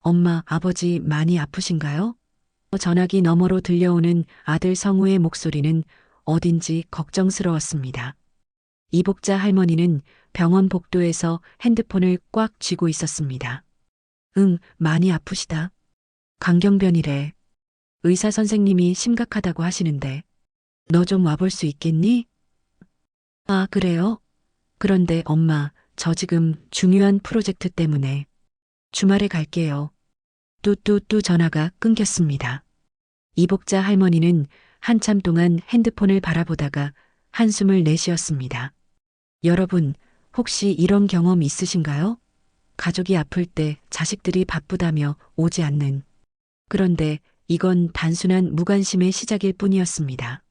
엄마, 아버지 많이 아프신가요? 전화기 너머로 들려오는 아들 성우의 목소리는 어딘지 걱정스러웠습니다. 이복자 할머니는 병원 복도에서 핸드폰을 꽉 쥐고 있었습니다. 응, 많이 아프시다. 강경변이래. 의사 선생님이 심각하다고 하시는데 너 좀 와볼 수 있겠니? 아, 그래요? 그런데 엄마, 저 지금 중요한 프로젝트 때문에 주말에 갈게요. 뚜뚜뚜 전화가 끊겼습니다. 이복자 할머니는 한참 동안 핸드폰을 바라보다가 한숨을 내쉬었습니다. 여러분, 혹시 이런 경험 있으신가요? 가족이 아플 때 자식들이 바쁘다며 오지 않는. 그런데 이건 단순한 무관심의 시작일 뿐이었습니다.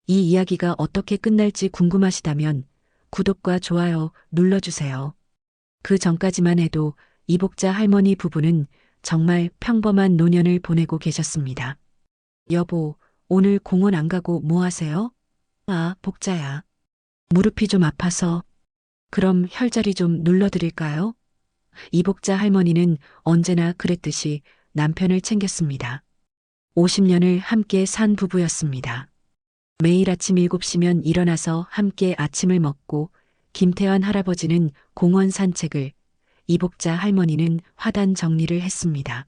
이 이야기가 어떻게 끝날지 궁금하시다면 구독과 좋아요 눌러주세요. 그 전까지만 해도 이복자 할머니 부부는 정말 평범한 노년을 보내고 계셨습니다. 여보, 오늘 공원 안 가고 뭐 하세요? 아, 복자야. 무릎이 좀 아파서. 그럼 혈자리 좀 눌러드릴까요? 이복자 할머니는 언제나 그랬듯이 남편을 챙겼습니다. 50년을 함께 산 부부였습니다. 매일 아침 7시면 일어나서 함께 아침을 먹고 김태환 할아버지는 공원 산책을, 이복자 할머니는 화단 정리를 했습니다.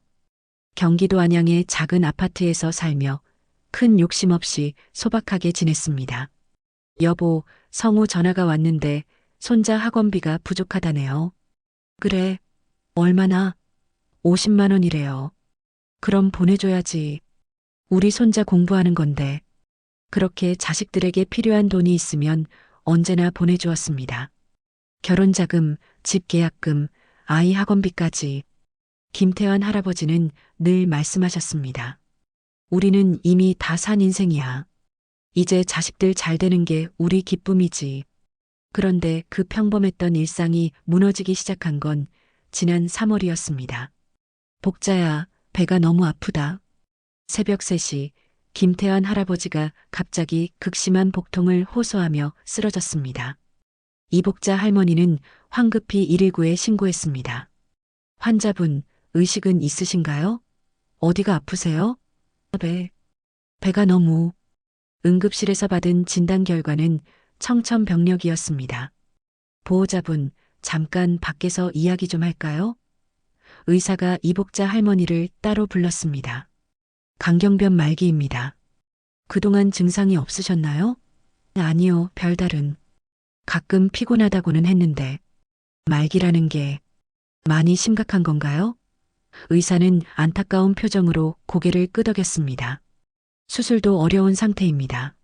경기도 안양의 작은 아파트에서 살며 큰 욕심 없이 소박하게 지냈습니다. 여보, 성우 전화가 왔는데 손자 학원비가 부족하다네요. 그래, 얼마나? 50만 원이래요. 그럼 보내줘야지. 우리 손자 공부하는 건데. 그렇게 자식들에게 필요한 돈이 있으면 언제나 보내주었습니다. 결혼자금, 집 계약금, 아이 학원비까지. 김태환 할아버지는 늘 말씀하셨습니다. 우리는 이미 다 산 인생이야. 이제 자식들 잘 되는 게 우리 기쁨이지. 그런데 그 평범했던 일상이 무너지기 시작한 건 지난 3월이었습니다. 복자야, 배가 너무 아프다. 새벽 3시, 김태환 할아버지가 갑자기 극심한 복통을 호소하며 쓰러졌습니다. 이복자 할머니는 황급히 119에 신고했습니다. 환자분, 의식은 있으신가요? 어디가 아프세요? 배가 너무. 응급실에서 받은 진단 결과는 청천벽력이었습니다. 보호자분, 잠깐 밖에서 이야기 좀 할까요? 의사가 이복자 할머니를 따로 불렀습니다. 강경변 말기입니다. 그동안 증상이 없으셨나요? 아니요, 별다른. 가끔 피곤하다고는 했는데 말기라는 게 많이 심각한 건가요? 의사는 안타까운 표정으로 고개를 끄덕였습니다. 수술도 어려운 상태입니다.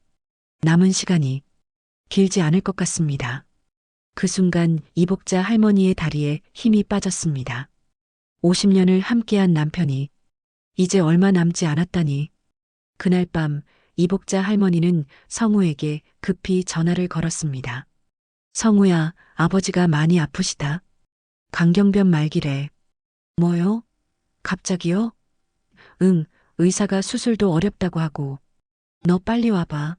남은 시간이 길지 않을 것 같습니다. 그 순간 이복자 할머니의 다리에 힘이 빠졌습니다. 50년을 함께한 남편이 이제 얼마 남지 않았다니. 그날 밤 이복자 할머니는 성우에게 급히 전화를 걸었습니다. 성우야, 아버지가 많이 아프시다. 강경변 말기래. 뭐요? 갑자기요? 응, 의사가 수술도 어렵다고 하고. 너 빨리 와봐.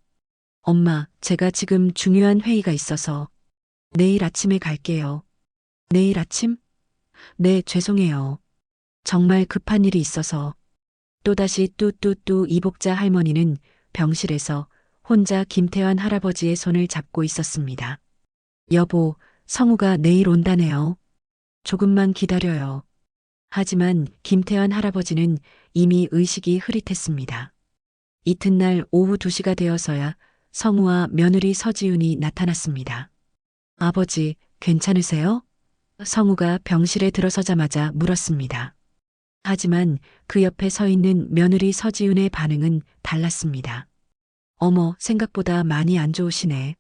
엄마, 제가 지금 중요한 회의가 있어서 내일 아침에 갈게요. 내일 아침? 네, 죄송해요. 정말 급한 일이 있어서. 또다시 뚜뚜뚜 이복자 할머니는 병실에서 혼자 김태환 할아버지의 손을 잡고 있었습니다. 여보, 성우가 내일 온다네요. 조금만 기다려요. 하지만 김태환 할아버지는 이미 의식이 흐릿했습니다. 이튿날 오후 2시가 되어서야 성우와 며느리 서지윤이 나타났습니다. 아버지, 괜찮으세요? 성우가 병실에 들어서자마자 물었습니다. 하지만 그 옆에 서 있는 며느리 서지윤의 반응은 달랐습니다. 어머, 생각보다 많이 안 좋으시네.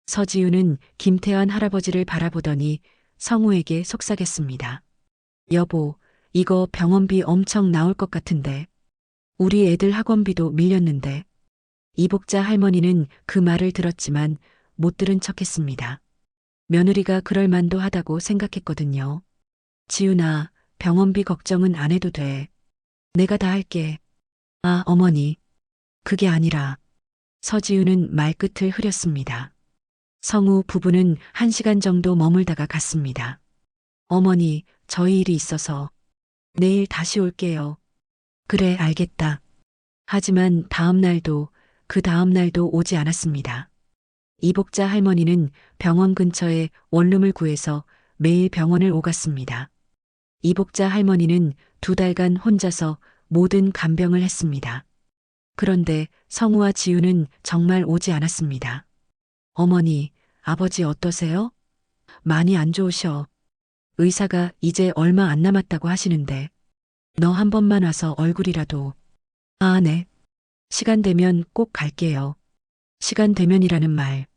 서지윤은 김태환 할아버지를 바라보더니 성우에게 속삭였습니다. 여보, 이거 병원비 엄청 나올 것 같은데. 우리 애들 학원비도 밀렸는데. 이복자 할머니는 그 말을 들었지만 못 들은 척했습니다. 며느리가 그럴 만도 하다고 생각했거든요. 지윤아, 병원비 걱정은 안 해도 돼. 내가 다 할게. 아, 어머니. 그게 아니라. 서지윤은 말끝을 흐렸습니다. 성우 부부는 1시간 정도 머물다가 갔습니다. 어머니, 저희 일이 있어서. 내일 다시 올게요. 그래, 알겠다. 하지만 다음 날도 그 다음 날도 오지 않았습니다. 이복자 할머니는 병원 근처에 원룸을 구해서 매일 병원을 오갔습니다. 이복자 할머니는 2달간 혼자서 모든 간병을 했습니다. 그런데 성우와 지우는 정말 오지 않았습니다. 어머니, 아버지 어떠세요? 많이 안 좋으셔. 의사가 이제 얼마 안 남았다고 하시는데 너 한 번만 와서 얼굴이라도. 아, 네. 시간 되면 꼭 갈게요. 시간 되면이라는 말.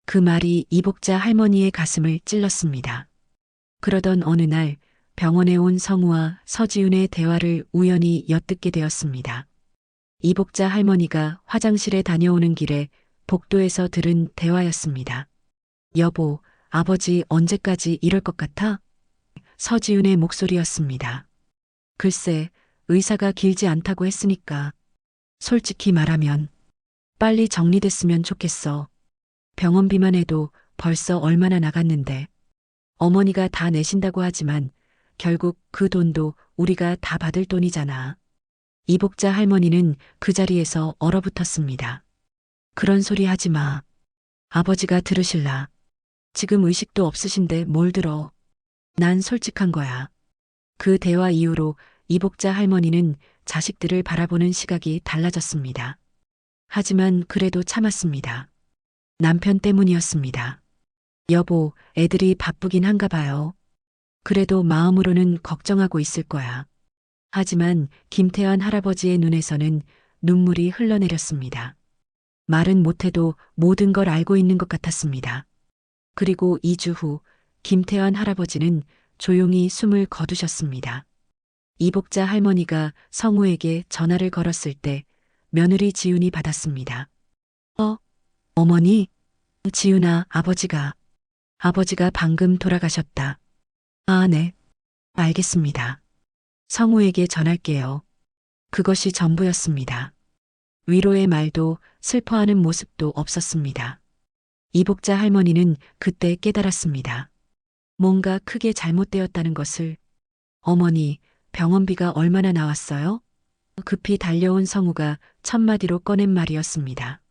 그 말이 이복자 할머니의 가슴을 찔렀습니다. 그러던 어느 날 병원에 온 성우와 서지훈의 대화를 우연히 엿듣게 되었습니다. 이복자 할머니가 화장실에 다녀오는 길에 복도에서 들은 대화였습니다. 여보, 아버지 언제까지 이럴 것 같아? 서지훈의 목소리였습니다. 글쎄, 의사가 길지 않다고 했으니까. 솔직히 말하면 빨리 정리됐으면 좋겠어. 병원비만 해도 벌써 얼마나 나갔는데. 어머니가 다 내신다고 하지만 결국 그 돈도 우리가 다 받을 돈이잖아. 이복자 할머니는 그 자리에서 얼어붙었습니다. 그런 소리 하지 마. 아버지가 들으실라. 지금 의식도 없으신데 뭘 들어. 난 솔직한 거야. 그 대화 이후로 이복자 할머니는 자식들을 바라보는 시각이 달라졌습니다. 하지만 그래도 참았습니다. 남편 때문이었습니다. 여보, 애들이 바쁘긴 한가 봐요. 그래도 마음으로는 걱정하고 있을 거야. 하지만 김태환 할아버지의 눈에서는 눈물이 흘러내렸습니다. 말은 못해도 모든 걸 알고 있는 것 같았습니다. 그리고 2주 후 김태환 할아버지는 조용히 숨을 거두셨습니다. 이복자 할머니가 성우에게 전화를 걸었을 때 며느리 지훈이 받았습니다. 어머니? 지훈아, 아버지가 방금 돌아가셨다. 아, 네. 알겠습니다. 성우에게 전할게요. 그것이 전부였습니다. 위로의 말도 슬퍼하는 모습도 없었습니다. 이복자 할머니는 그때 깨달았습니다. 뭔가 크게 잘못되었다는 것을. 어머니, 병원비가 얼마나 나왔어요? 급히 달려온 성우가 첫마디로 꺼낸 말이었습니다.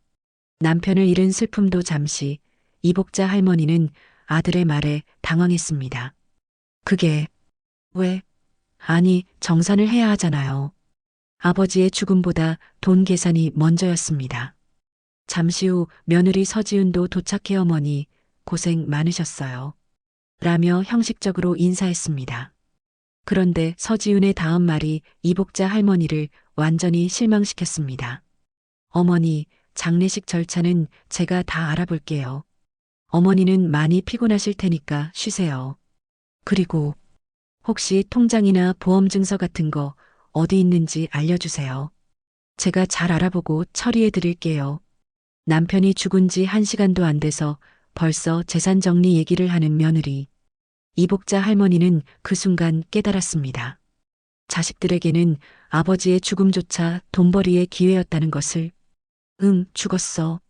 남편을 잃은 슬픔도 잠시, 이복자 할머니는 아들의 말에 당황했습니다. 그게 왜? 아니, 정산을 해야 하잖아요. 아버지의 죽음보다 돈 계산이 먼저였습니다. 잠시 후 며느리 서지훈도 도착해 어머니, 고생 많으셨어요. 라며 형식적으로 인사했습니다. 그런데 서지훈의 다음 말이 이복자 할머니를 완전히 실망시켰습니다. 어머니, 장례식 절차는 제가 다 알아볼게요. 어머니는 많이 피곤하실 테니까 쉬세요. 그리고 혹시 통장이나 보험 증서 같은 거 어디 있는지 알려주세요. 제가 잘 알아보고 처리해 드릴게요. 남편이 죽은 지 1시간도 안 돼서 벌써 재산 정리 얘기를 하는 며느리. 이복자 할머니는 그 순간 깨달았습니다. 자식들에게는 아버지의 죽음조차 돈벌이의 기회였다는 것을. 응, 죽었어.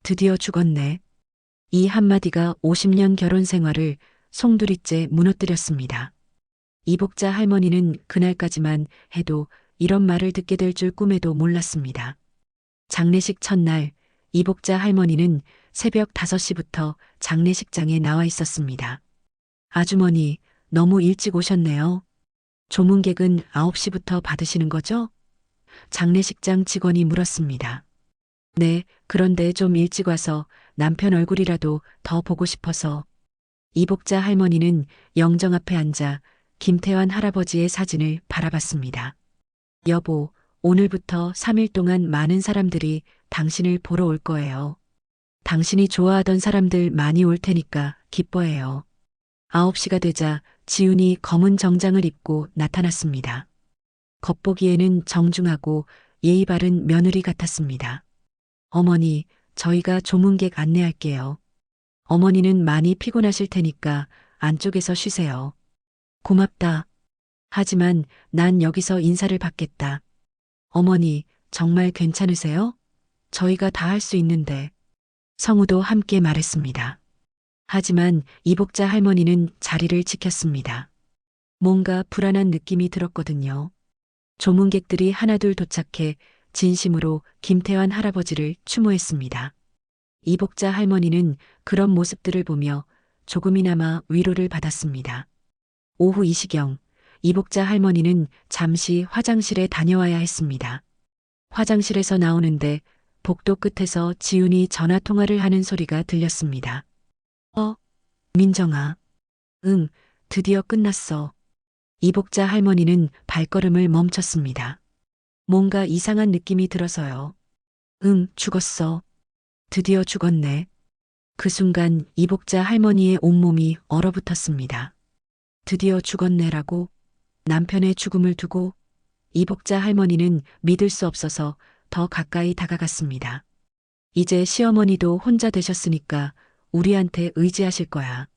드디어 죽었네. 이 한마디가 50년 결혼 생활을 송두리째 무너뜨렸습니다. 이복자 할머니는 그날까지만 해도 이런 말을 듣게 될 줄 꿈에도 몰랐습니다. 장례식 첫날, 이복자 할머니는 새벽 5시부터 장례식장에 나와 있었습니다. 아주머니, 너무 일찍 오셨네요. 조문객은 9시부터 받으시는 거죠? 장례식장 직원이 물었습니다. 네, 그런데 좀 일찍 와서 남편 얼굴이라도 더 보고 싶어서. 이복자 할머니는 영정 앞에 앉아 김태환 할아버지의 사진을 바라봤습니다. 여보, 오늘부터 3일 동안 많은 사람들이 당신을 보러 올 거예요. 당신이 좋아하던 사람들 많이 올 테니까 기뻐해요. 9시가 되자 지훈이 검은 정장을 입고 나타났습니다. 겉보기에는 정중하고 예의 바른 며느리 같았습니다. 어머니, 저희가 조문객 안내할게요. 어머니는 많이 피곤하실 테니까 안쪽에서 쉬세요. 고맙다. 하지만 난 여기서 인사를 받겠다. 어머니, 정말 괜찮으세요? 저희가 다 할 수 있는데. 성우도 함께 말했습니다. 하지만 이복자 할머니는 자리를 지켰습니다. 뭔가 불안한 느낌이 들었거든요. 조문객들이 하나둘 도착해 진심으로 김태환 할아버지를 추모했습니다. 이복자 할머니는 그런 모습들을 보며 조금이나마 위로를 받았습니다. 오후 2시경 이복자 할머니는 잠시 화장실에 다녀와야 했습니다. 화장실에서 나오는데 복도 끝에서 지훈이 전화 통화를 하는 소리가 들렸습니다. 민정아. 응, 드디어 끝났어. 이복자 할머니는 발걸음을 멈췄습니다. 뭔가 이상한 느낌이 들어서요. 응, 죽었어. 드디어 죽었네. 그 순간 이복자 할머니의 온몸이 얼어붙었습니다. 드디어 죽었네라고? 남편의 죽음을 두고? 이복자 할머니는 믿을 수 없어서 더 가까이 다가갔습니다. 이제 시어머니도 혼자 되셨으니까 우리한테 의지하실 거야.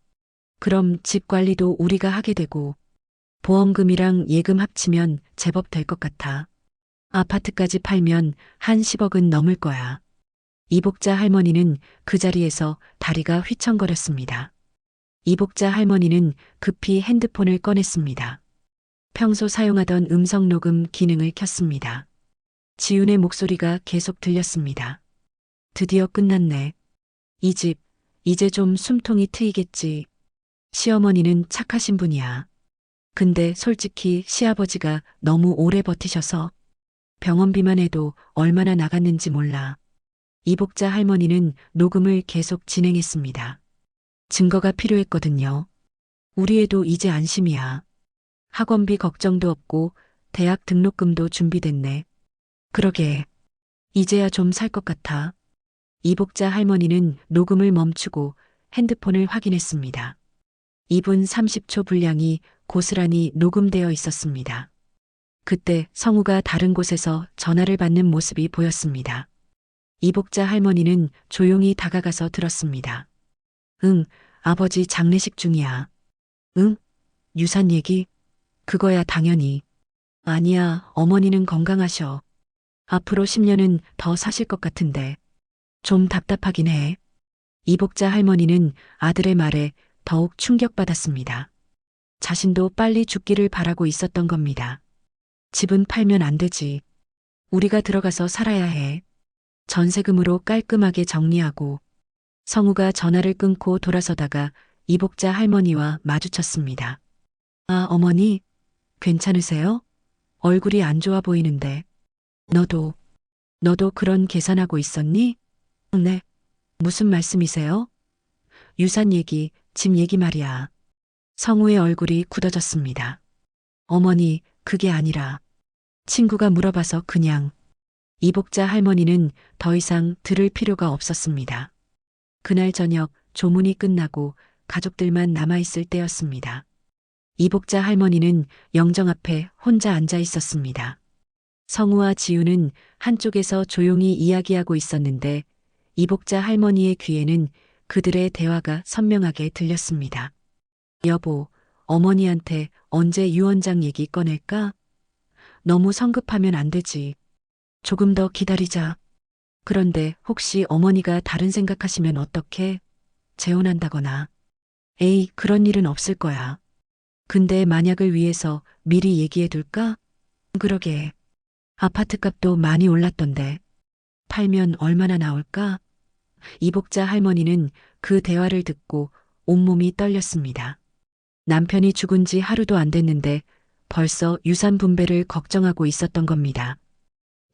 그럼 집 관리도 우리가 하게 되고 보험금이랑 예금 합치면 제법 될 것 같아. 아파트까지 팔면 한 10억은 넘을 거야. 이복자 할머니는 그 자리에서 다리가 휘청거렸습니다. 이복자 할머니는 급히 핸드폰을 꺼냈습니다. 평소 사용하던 음성 녹음 기능을 켰습니다. 지훈의 목소리가 계속 들렸습니다. 드디어 끝났네. 이 집, 이제 좀 숨통이 트이겠지. 시어머니는 착하신 분이야. 근데 솔직히 시아버지가 너무 오래 버티셔서 병원비만 해도 얼마나 나갔는지 몰라. 이복자 할머니는 녹음을 계속 진행했습니다. 증거가 필요했거든요. 우리 애도 이제 안심이야. 학원비 걱정도 없고 대학 등록금도 준비됐네. 그러게. 이제야 좀 살 것 같아. 이복자 할머니는 녹음을 멈추고 핸드폰을 확인했습니다. 2분 30초 분량이 고스란히 녹음되어 있었습니다. 그때 성우가 다른 곳에서 전화를 받는 모습이 보였습니다. 이복자 할머니는 조용히 다가가서 들었습니다. 응, 아버지 장례식 중이야. 응? 유산 얘기? 그거야 당연히. 아니야, 어머니는 건강하셔. 앞으로 10년은 더 사실 것 같은데. 좀 답답하긴 해. 이복자 할머니는 아들의 말에 더욱 충격받았습니다. 자신도 빨리 죽기를 바라고 있었던 겁니다. 집은 팔면 안 되지. 우리가 들어가서 살아야 해. 전세금으로 깔끔하게 정리하고. 성우가 전화를 끊고 돌아서다가 이복자 할머니와 마주쳤습니다. 아, 어머니, 괜찮으세요? 얼굴이 안 좋아 보이는데. 너도 그런 계산하고 있었니? 네. 무슨 말씀이세요? 유산 얘기, 집 얘기 말이야. 성우의 얼굴이 굳어졌습니다. 어머니, 그게 아니라. 친구가 물어봐서 그냥. 이복자 할머니는 더 이상 들을 필요가 없었습니다. 그날 저녁 조문이 끝나고 가족들만 남아있을 때였습니다. 이복자 할머니는 영정 앞에 혼자 앉아 있었습니다. 성우와 지우는 한쪽에서 조용히 이야기하고 있었는데 이복자 할머니의 귀에는 그들의 대화가 선명하게 들렸습니다. 여보, 어머니한테 언제 유언장 얘기 꺼낼까? 너무 성급하면 안 되지. 조금 더 기다리자. 그런데 혹시 어머니가 다른 생각하시면 어떡해? 재혼한다거나. 에이, 그런 일은 없을 거야. 근데 만약을 위해서 미리 얘기해 둘까? 그러게. 아파트 값도 많이 올랐던데. 팔면 얼마나 나올까? 이복자 할머니는 그 대화를 듣고 온몸이 떨렸습니다. 남편이 죽은 지 하루도 안 됐는데 벌써 유산 분배를 걱정하고 있었던 겁니다.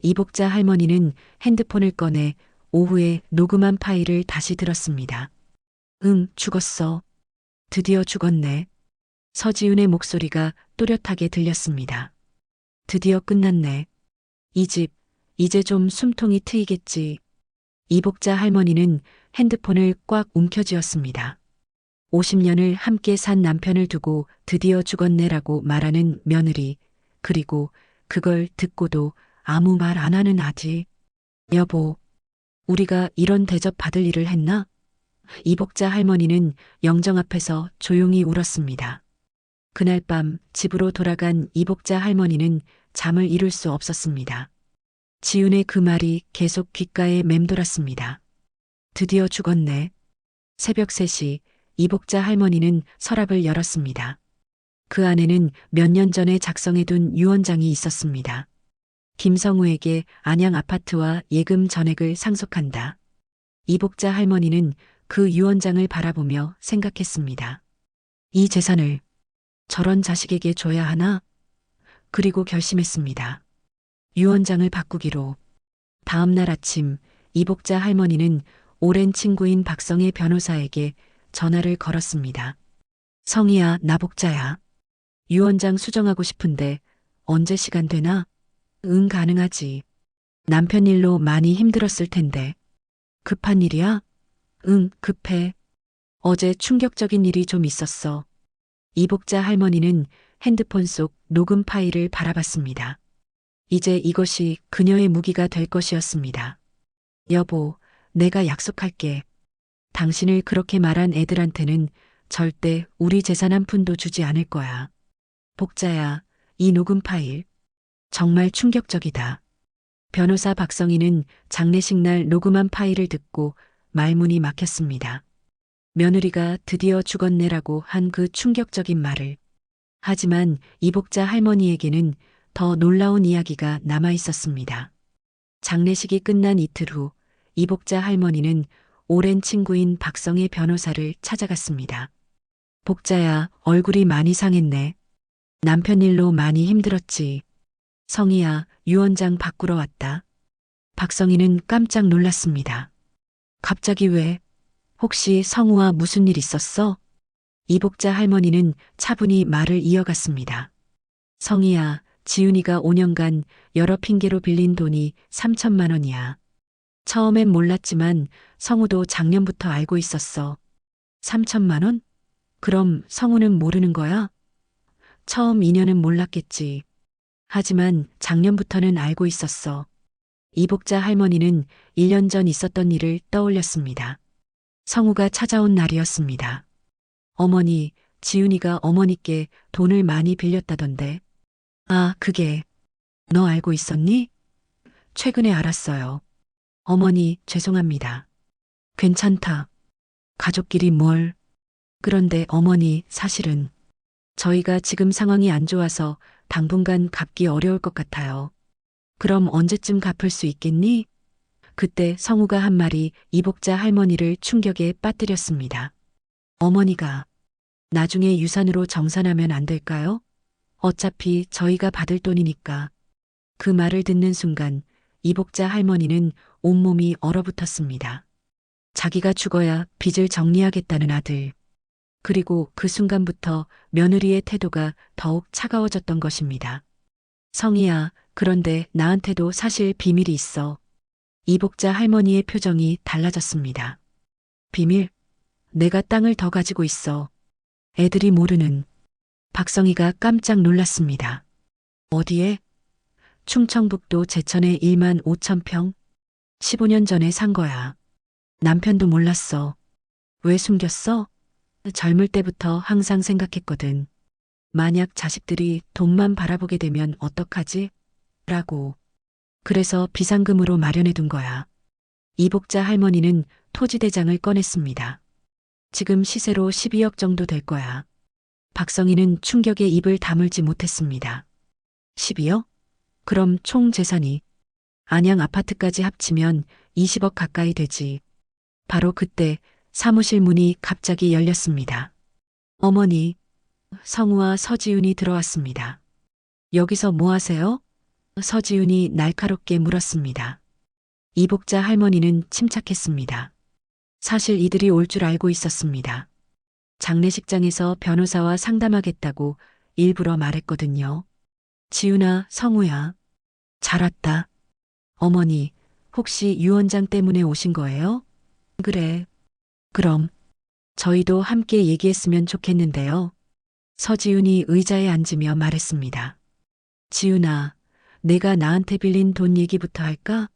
이복자 할머니는 핸드폰을 꺼내 오후에 녹음한 파일을 다시 들었습니다. 응, 죽었어. 드디어 죽었네. 서지훈의 목소리가 또렷하게 들렸습니다. 드디어 끝났네. 이 집, 이제 좀 숨통이 트이겠지. 이복자 할머니는 핸드폰을 꽉 움켜쥐었습니다. 50년을 함께 산 남편을 두고 드디어 죽었네라고 말하는 며느리, 그리고 그걸 듣고도 아무 말 안 하는 아지. 여보, 우리가 이런 대접 받을 일을 했나? 이복자 할머니는 영정 앞에서 조용히 울었습니다. 그날 밤 집으로 돌아간 이복자 할머니는 잠을 이룰 수 없었습니다. 지훈의 그 말이 계속 귓가에 맴돌았습니다. 드디어 죽었네. 새벽 3시 이복자 할머니는 서랍을 열었습니다. 그 안에는 몇 년 전에 작성해둔 유언장이 있었습니다. 김성우에게 안양 아파트와 예금 전액을 상속한다. 이복자 할머니는 그 유언장을 바라보며 생각했습니다. 이 재산을 저런 자식에게 줘야 하나? 그리고 결심했습니다. 유언장을 바꾸기로. 다음 날 아침 이복자 할머니는 오랜 친구인 박성의 변호사에게 전화를 걸었습니다. 성희야, 나 복자야. 유언장 수정하고 싶은데 언제 시간 되나? 응, 가능하지. 남편 일로 많이 힘들었을 텐데. 급한 일이야? 응, 급해. 어제 충격적인 일이 좀 있었어. 이복자 할머니는 핸드폰 속 녹음 파일을 바라봤습니다. 이제 이것이 그녀의 무기가 될 것이었습니다. 여보, 내가 약속할게. 당신을 그렇게 말한 애들한테는 절대 우리 재산 한 푼도 주지 않을 거야. 복자야, 이 녹음 파일. 정말 충격적이다. 변호사 박성희는 장례식 날 녹음한 파일을 듣고 말문이 막혔습니다. 며느리가 드디어 죽었네라고 한 그 충격적인 말을. 하지만 이복자 할머니에게는 더 놀라운 이야기가 남아 있었습니다. 장례식이 끝난 이틀 후 이복자 할머니는 오랜 친구인 박성희 변호사를 찾아갔습니다. 복자야, 얼굴이 많이 상했네. 남편 일로 많이 힘들었지. 성희야, 유언장 바꾸러 왔다. 박성희는 깜짝 놀랐습니다. 갑자기 왜? 혹시 성우와 무슨 일 있었어? 이복자 할머니는 차분히 말을 이어갔습니다. 성희야, 지훈이가 5년간 여러 핑계로 빌린 돈이 3천만 원이야. 처음엔 몰랐지만 성우도 작년부터 알고 있었어. 3천만 원? 그럼 성우는 모르는 거야? 처음 2년은 몰랐겠지. 하지만 작년부터는 알고 있었어. 이복자 할머니는 1년 전 있었던 일을 떠올렸습니다. 성우가 찾아온 날이었습니다. 어머니, 지훈이가 어머니께 돈을 많이 빌렸다던데. 아, 그게 너 알고 있었니? 최근에 알았어요. 어머니, 죄송합니다. 괜찮다. 가족끼리 뭘. 그런데 어머니, 사실은 저희가 지금 상황이 안 좋아서 당분간 갚기 어려울 것 같아요. 그럼 언제쯤 갚을 수 있겠니? 그때 성우가 한 말이 이복자 할머니를 충격에 빠뜨렸습니다. 어머니가 나중에 유산으로 정산하면 안 될까요? 어차피 저희가 받을 돈이니까. 그 말을 듣는 순간 이복자 할머니는 온몸이 얼어붙었습니다. 자기가 죽어야 빚을 정리하겠다는 아들. 그리고 그 순간부터 며느리의 태도가 더욱 차가워졌던 것입니다. 성희야, 그런데 나한테도 사실 비밀이 있어. 이복자 할머니의 표정이 달라졌습니다. 비밀? 내가 땅을 더 가지고 있어. 애들이 모르는. 박성희가 깜짝 놀랐습니다. 어디에? 충청북도 제천에 1만 5천 평? 15년 전에 산 거야. 남편도 몰랐어. 왜 숨겼어? 젊을 때부터 항상 생각했거든. 만약 자식들이 돈만 바라보게 되면 어떡하지? 라고. 그래서 비상금으로 마련해 둔 거야. 이복자 할머니는 토지대장을 꺼냈습니다. 지금 시세로 12억 정도 될 거야. 박성희는 충격에 입을 다물지 못했습니다. 12억? 그럼 총 재산이 안양 아파트까지 합치면 20억 가까이 되지. 바로 그때 사무실 문이 갑자기 열렸습니다. 어머니, 성우와 서지훈이 들어왔습니다. 여기서 뭐 하세요? 서지훈이 날카롭게 물었습니다. 이복자 할머니는 침착했습니다. 사실 이들이 올 줄 알고 있었습니다. 장례식장에서 변호사와 상담하겠다고 일부러 말했거든요. 지훈아, 성우야. 잘 왔다. 어머니, 혹시 유언장 때문에 오신 거예요? 그래. 그럼 저희도 함께 얘기했으면 좋겠는데요. 서지훈이 의자에 앉으며 말했습니다. 지훈아, 내가 나한테 빌린 돈 얘기부터 할까?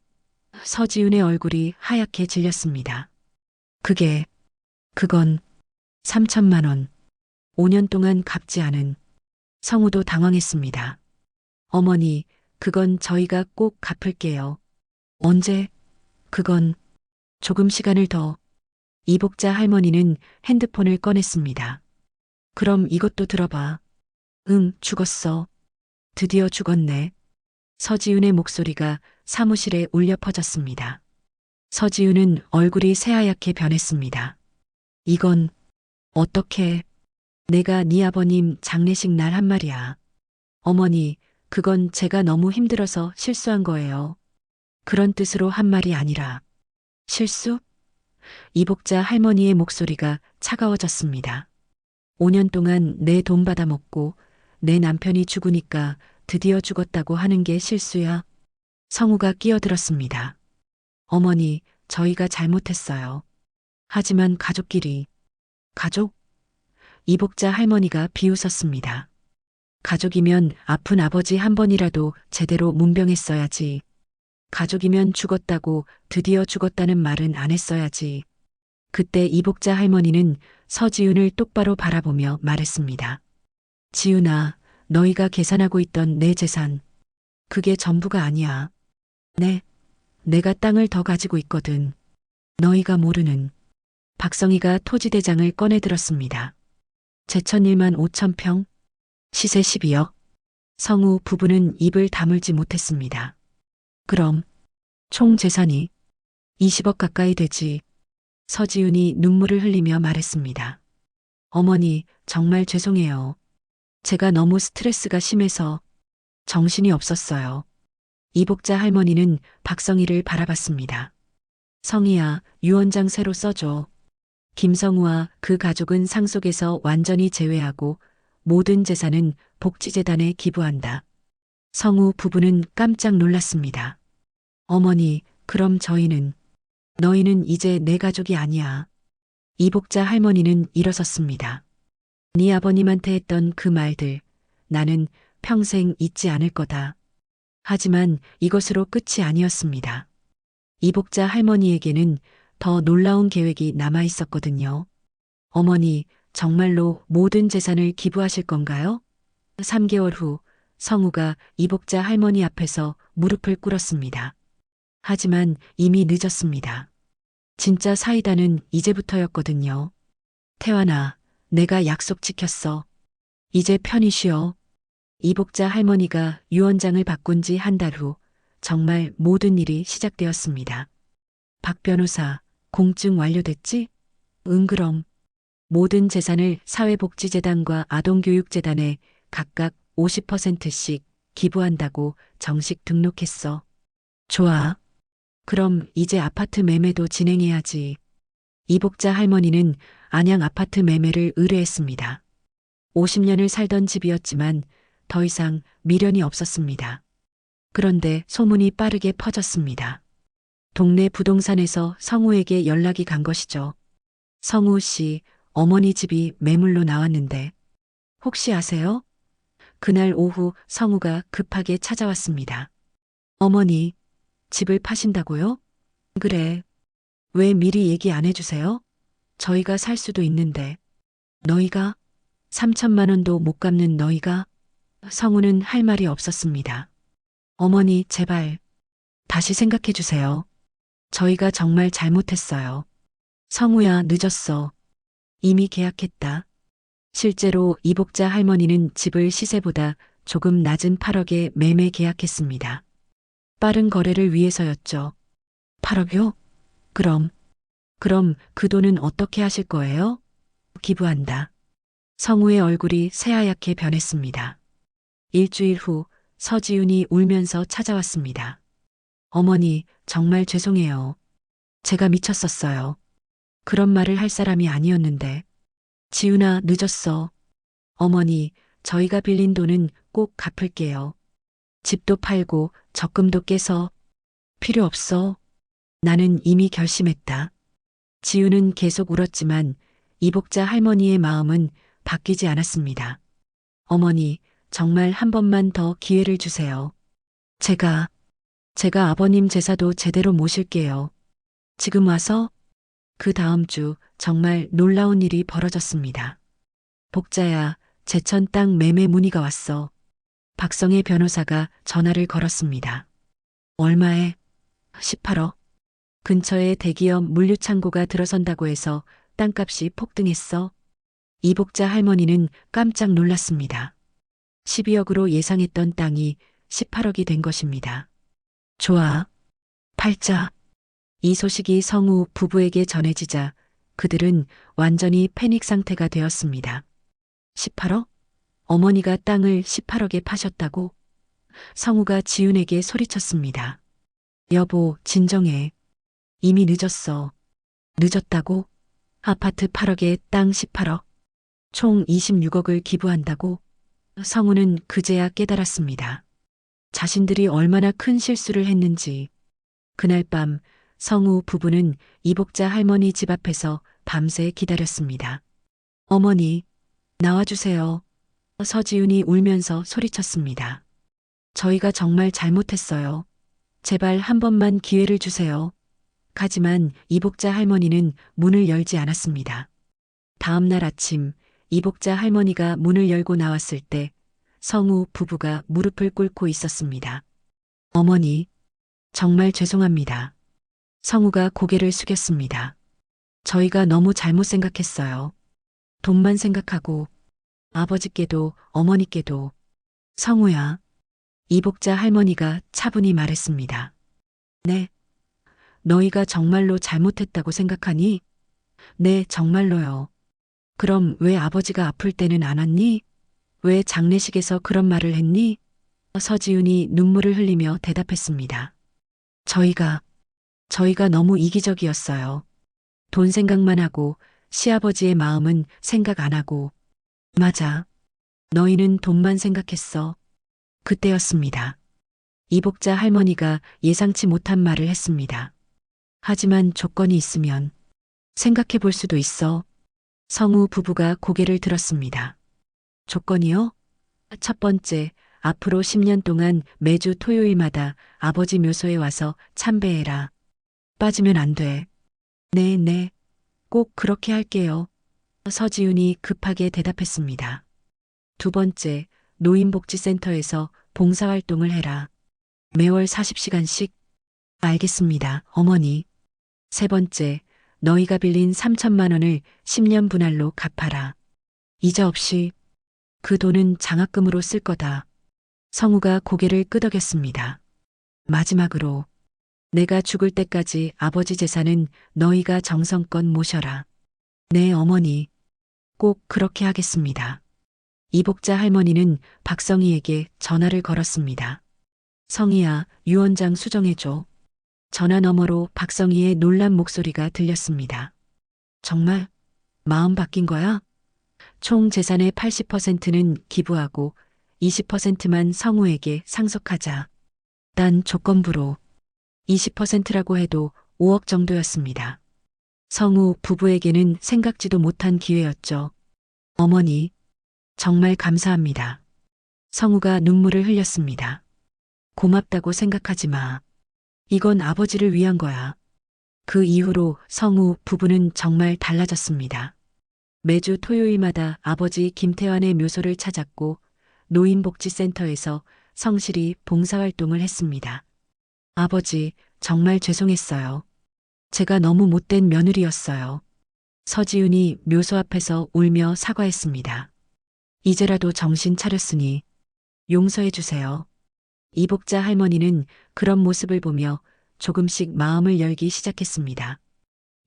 서지훈의 얼굴이 하얗게 질렸습니다. 그건 3천만 원. 5년 동안 갚지 않은. 성우도 당황했습니다. 어머니, 그건 저희가 꼭 갚을게요. 언제? 그건 조금 시간을 더. 이복자 할머니는 핸드폰을 꺼냈습니다. 그럼 이것도 들어봐. 응, 죽었어. 드디어 죽었네. 서지윤의 목소리가 사무실에 울려 퍼졌습니다. 서지윤은 얼굴이 새하얗게 변했습니다. 이건 어떻게 내가 네 아버님 장례식 날 한 말이야. 어머니, 그건 제가 너무 힘들어서 실수한 거예요. 그런 뜻으로 한 말이 아니라 실수? 이복자 할머니의 목소리가 차가워졌습니다. 5년 동안 내 돈 받아먹고 내 남편이 죽으니까 드디어 죽었다고 하는 게 실수야. 성우가 끼어들었습니다. 어머니, 저희가 잘못했어요. 하지만 가족끼리, 가족? 이복자 할머니가 비웃었습니다. 가족이면 아픈 아버지 한 번이라도 제대로 문병했어야지. 가족이면 죽었다고 드디어 죽었다는 말은 안 했어야지. 그때 이복자 할머니는 서지윤을 똑바로 바라보며 말했습니다. 지윤아, 너희가 계산하고 있던 내 재산, 그게 전부가 아니야. 네, 내가 땅을 더 가지고 있거든. 너희가 모르는. 박성희가 토지대장을 꺼내 들었습니다. 제천 1만 5천 평, 시세 12억. 성우 부부는 입을 다물지 못했습니다. 그럼 총 재산이 20억 가까이 되지. 서지윤이 눈물을 흘리며 말했습니다. 어머니, 정말 죄송해요. 제가 너무 스트레스가 심해서 정신이 없었어요. 이복자 할머니는 박성희를 바라봤습니다. 성희야, 유언장 새로 써줘. 김성우와 그 가족은 상속에서 완전히 제외하고 모든 재산은 복지재단에 기부한다. 성우 부부는 깜짝 놀랐습니다. 어머니, 그럼 저희는, 너희는 이제 내 가족이 아니야. 이복자 할머니는 일어섰습니다. 네 아버님한테 했던 그 말들, 나는 평생 잊지 않을 거다. 하지만 이것으로 끝이 아니었습니다. 이복자 할머니에게는 더 놀라운 계획이 남아 있었거든요. 어머니, 정말로 모든 재산을 기부하실 건가요? 3개월 후 성우가 이복자 할머니 앞에서 무릎을 꿇었습니다. 하지만 이미 늦었습니다. 진짜 사이다는 이제부터였거든요. 태환아, 내가 약속 지켰어. 이제 편히 쉬어. 이복자 할머니가 유언장을 바꾼 지 한 달 후 정말 모든 일이 시작되었습니다. 박 변호사, 공증 완료됐지? 응, 그럼. 모든 재산을 사회복지재단과 아동교육재단에 각각 50%씩 기부한다고 정식 등록했어. 좋아. 그럼 이제 아파트 매매도 진행해야지. 이복자 할머니는 안양 아파트 매매를 의뢰했습니다. 50년을 살던 집이었지만 더 이상 미련이 없었습니다. 그런데 소문이 빠르게 퍼졌습니다. 동네 부동산에서 성우에게 연락이 간 것이죠. 성우 씨, 어머니 집이 매물로 나왔는데 혹시 아세요? 그날 오후 성우가 급하게 찾아왔습니다. 어머니, 집을 파신다고요? 그래. 왜 미리 얘기 안 해주세요? 저희가 살 수도 있는데. 너희가? 3천만 원도 못 갚는 너희가? 성우는 할 말이 없었습니다. 어머니, 제발. 다시 생각해 주세요. 저희가 정말 잘못했어요. 성우야, 늦었어. 이미 계약했다. 실제로 이복자 할머니는 집을 시세보다 조금 낮은 8억에 매매 계약했습니다. 빠른 거래를 위해서였죠. 8억요? 그럼 그 돈은 어떻게 하실 거예요? 기부한다. 성우의 얼굴이 새하얗게 변했습니다. 일주일 후 서지윤이 울면서 찾아왔습니다. 어머니, 정말 죄송해요. 제가 미쳤었어요. 그런 말을 할 사람이 아니었는데. 지윤아, 늦었어. 어머니, 저희가 빌린 돈은 꼭 갚을게요. 집도 팔고 적금도 깨서. 필요 없어. 나는 이미 결심했다. 지윤은 계속 울었지만 이복자 할머니의 마음은 바뀌지 않았습니다. 어머니, 정말 한 번만 더 기회를 주세요. 제가 아버님 제사도 제대로 모실게요. 지금 와서? 그 다음 주 정말 놀라운 일이 벌어졌습니다. 복자야, 제천 땅 매매 문의가 왔어. 박성애 변호사가 전화를 걸었습니다. 얼마에? 18억. 근처에 대기업 물류창고가 들어선다고 해서 땅값이 폭등했어. 이복자 할머니는 깜짝 놀랐습니다. 12억으로 예상했던 땅이 18억이 된 것입니다. 좋아. 팔자. 이 소식이 성우 부부에게 전해지자 그들은 완전히 패닉 상태가 되었습니다. 18억? 어머니가 땅을 18억에 파셨다고? 성우가 지윤에게 소리쳤습니다. 여보, 진정해. 이미 늦었어. 늦었다고? 아파트 8억에 땅 18억. 총 26억을 기부한다고? 성우는 그제야 깨달았습니다. 자신들이 얼마나 큰 실수를 했는지. 그날 밤 성우 부부는 이복자 할머니 집 앞에서 밤새 기다렸습니다. 어머니, 나와주세요. 서지윤이 울면서 소리쳤습니다. 저희가 정말 잘못했어요. 제발 한 번만 기회를 주세요. 하지만 이복자 할머니는 문을 열지 않았습니다. 다음 날 아침 이복자 할머니가 문을 열고 나왔을 때 성우 부부가 무릎을 꿇고 있었습니다. 어머니, 정말 죄송합니다. 성우가 고개를 숙였습니다. 저희가 너무 잘못 생각했어요. 돈만 생각하고 아버지께도 어머니께도. 성우야, 이복자 할머니가 차분히 말했습니다. 네, 너희가 정말로 잘못했다고 생각하니? 네, 정말로요. 그럼 왜 아버지가 아플 때는 안 왔니? 왜 장례식에서 그런 말을 했니? 서지윤이 눈물을 흘리며 대답했습니다. 저희가 너무 이기적이었어요. 돈 생각만 하고 시아버지의 마음은 생각 안 하고. 맞아. 너희는 돈만 생각했어. 그때였습니다. 이복자 할머니가 예상치 못한 말을 했습니다. 하지만 조건이 있으면 생각해 볼 수도 있어. 성우 부부가 고개를 들었습니다. 조건이요? 첫 번째, 앞으로 10년 동안 매주 토요일마다 아버지 묘소에 와서 참배해라. 빠지면 안 돼. 네, 꼭 그렇게 할게요. 서지윤이 급하게 대답했습니다. 두 번째, 노인복지센터에서 봉사활동을 해라. 매월 40시간씩? 알겠습니다, 어머니. 세 번째, 너희가 빌린 3천만 원을 10년 분할로 갚아라. 이자 없이. 그 돈은 장학금으로 쓸 거다. 성우가 고개를 끄덕였습니다. 마지막으로, 내가 죽을 때까지 아버지 재산은 너희가 정성껏 모셔라. 네, 어머니. 꼭 그렇게 하겠습니다. 이복자 할머니는 박성희에게 전화를 걸었습니다. 성희야, 유언장 수정해줘. 전화 너머로 박성희의 놀란 목소리가 들렸습니다. 정말? 마음 바뀐 거야? 총 재산의 80%는 기부하고 20%만 성우에게 상속하자. 단 조건부로 20%라고 해도 5억 정도였습니다. 성우 부부에게는 생각지도 못한 기회였죠. 어머니, 정말 감사합니다. 성우가 눈물을 흘렸습니다. 고맙다고 생각하지 마. 이건 아버지를 위한 거야. 그 이후로 성우 부부는 정말 달라졌습니다. 매주 토요일마다 아버지 김태환의 묘소를 찾았고 노인복지센터에서 성실히 봉사활동을 했습니다. 아버지, 정말 죄송했어요. 제가 너무 못된 며느리였어요. 서지윤이 묘소 앞에서 울며 사과했습니다. 이제라도 정신 차렸으니 용서해 주세요. 이복자 할머니는 그런 모습을 보며 조금씩 마음을 열기 시작했습니다.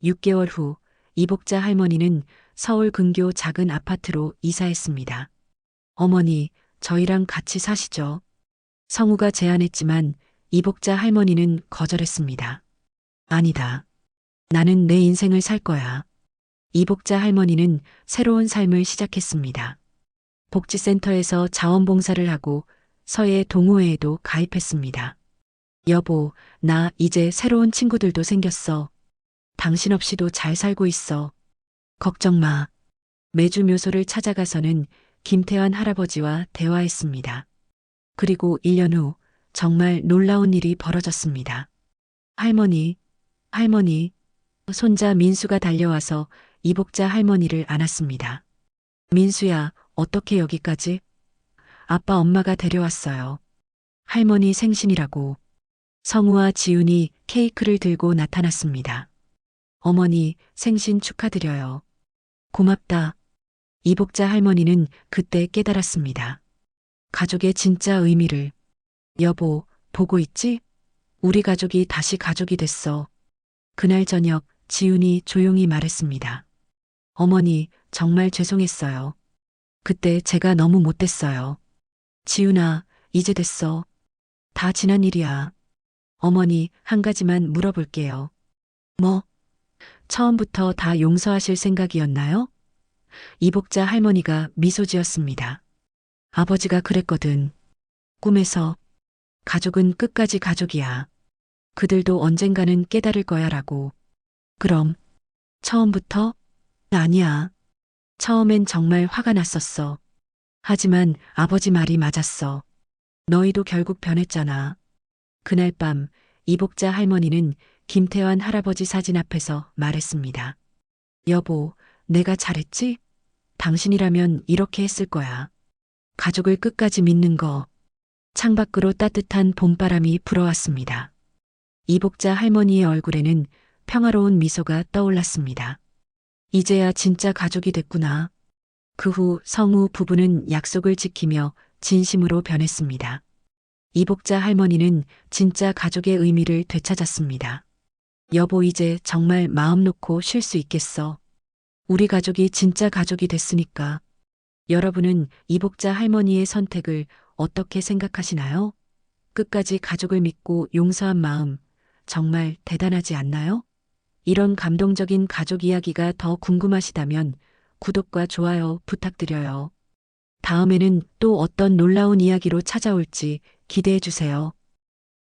6개월 후 이복자 할머니는 서울 근교 작은 아파트로 이사했습니다. 어머니, 저희랑 같이 사시죠. 성우가 제안했지만 이복자 할머니는 거절했습니다. 아니다. 나는 내 인생을 살 거야. 이복자 할머니는 새로운 삶을 시작했습니다. 복지센터에서 자원봉사를 하고 서예 동호회에도 가입했습니다. 여보, 나 이제 새로운 친구들도 생겼어. 당신 없이도 잘 살고 있어. 걱정 마. 매주 묘소를 찾아가서는 김태환 할아버지와 대화했습니다. 그리고 1년 후 정말 놀라운 일이 벌어졌습니다. 할머니, 손자 민수가 달려와서 이복자 할머니를 안았습니다. 민수야, 어떻게 여기까지? 아빠 엄마가 데려왔어요. 할머니 생신이라고. 성우와 지훈이 케이크를 들고 나타났습니다. 어머니, 생신 축하드려요. 고맙다. 이복자 할머니는 그때 깨달았습니다. 가족의 진짜 의미를. 여보, 보고 있지? 우리 가족이 다시 가족이 됐어. 그날 저녁 지훈이 조용히 말했습니다. 어머니, 정말 죄송했어요. 그때 제가 너무 못됐어요. 지훈아, 이제 됐어. 다 지난 일이야. 어머니, 한 가지만 물어볼게요. 뭐? 처음부터 다 용서하실 생각이었나요? 이복자 할머니가 미소 지었습니다. 아버지가 그랬거든. 꿈에서 가족은 끝까지 가족이야. 그들도 언젠가는 깨달을 거야 라고. 그럼 처음부터? 아니야. 처음엔 정말 화가 났었어. 하지만 아버지 말이 맞았어. 너희도 결국 변했잖아. 그날 밤 이복자 할머니는 김태환 할아버지 사진 앞에서 말했습니다. 여보, 내가 잘했지? 당신이라면 이렇게 했을 거야. 가족을 끝까지 믿는 거. 창밖으로 따뜻한 봄바람이 불어왔습니다. 이복자 할머니의 얼굴에는 평화로운 미소가 떠올랐습니다. 이제야 진짜 가족이 됐구나. 그 후 성우 부부는 약속을 지키며 진심으로 변했습니다. 이복자 할머니는 진짜 가족의 의미를 되찾았습니다. 여보, 이제 정말 마음 놓고 쉴 수 있겠어. 우리 가족이 진짜 가족이 됐으니까. 여러분은 이복자 할머니의 선택을 어떻게 생각하시나요? 끝까지 가족을 믿고 용서한 마음, 정말 대단하지 않나요? 이런 감동적인 가족 이야기가 더 궁금하시다면 구독과 좋아요 부탁드려요. 다음에는 또 어떤 놀라운 이야기로 찾아올지 기대해 주세요.